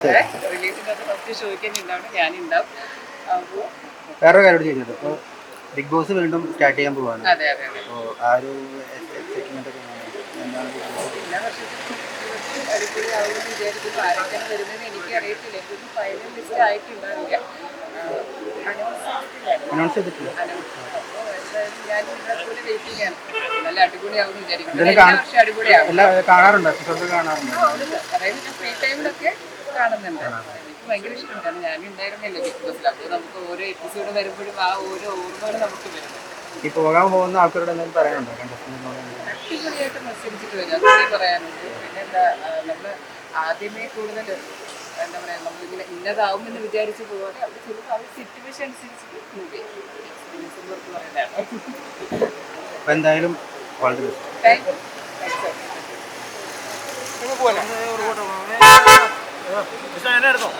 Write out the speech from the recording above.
റിലീസിന്റെ first ഷോയ്ക്ക് തന്നെ ഉണ്ടാവും, ഞാനുണ്ടാവും. അപ്പോൾ വേറൊരു കാര്യം ചോദിച്ചത്, ഇപ്പോൾ ബിഗ് ബോസ് വീണ്ടും സ്റ്റാർട്ട് ചെയ്യാൻ പോവാണ്. അതെ അതെ അതെ അപ്പോൾ ആ ഒരു എക്സൈറ്റ്മെന്റ് ഒക്കെ എന്താണ് ബിഗ് ബോസ്? എല്ലാ വർഷത്തും അടിപൊളിയാവുമെന്ന് വിചാരിക്കുന്നു. ആരൊക്കെയാണ് വരുന്നതെന്ന് എനിക്ക് അറിയത്തില്ല. എനിക്കൊന്നും ഫൈനൽ ലിസ്റ്റ് ആയിട്ടുണ്ടാവില്ല. അനൗൺസ് ചെയ്തിട്ടില്ല. അപ്പോൾ എന്തായാലും ഞാൻ നിങ്ങളെ പോലെ വെയിറ്റിംഗ് ആണ്. നല്ല അടിപൊളിയാവുമെന്ന് വിചാരിക്കുന്നു. ഇതിനെ എല്ലാ വർഷവും അടിപൊളിയാവും. കാണാറുണ്ടോ? എപ്പിസോഡ് കാണാറുണ്ടോ? അതായത് ഞാൻ ഫ്രീ ടൈമിലൊക്കെ കാണുന്നുണ്ട്. എനിക്ക് ഭയങ്കര ഇഷ്ടമാണ്. കാരണം ഞാൻ ഉണ്ടായിരുന്നല്ലോ ബിഗ് ബോസിൽ. അപ്പോൾ നമുക്ക് ഓരോ എപ്പിസോഡ് വരുമ്പോഴും ആ ഓരോ ഓർമ്മകൾ നമുക്ക് വരുന്നത്. ഈ പോകാൻ പോകുന്ന ആൾക്കാരോട് എന്തെങ്കിലും പറയാനുണ്ടോ? അടിപൊളിയായിട്ട് മത്സരിച്ചിട്ട് വരും, അത്രേ പറയാനുണ്ട്. പിന്നെ എന്താ, നമ്മൾ ആദ്യമേ കൂടുതൽ എന്താ പറയുക, നമ്മളിങ്ങനെ ഇന്നതാവുമെന്ന് വിചാരിച്ച് പോകാതെ അവർ ചിലപ്പോൾ ആ ഒരു സിറ്റുവേഷൻ അനുസരിച്ചിട്ട് മൂവ് ചെയ്യും. എക്സ്പീരിയൻസ് എന്നോർത്ത് പറയുന്നതാണ്. അപ്പോൾ എന്തായാലും വളരെ താങ്ക് യു.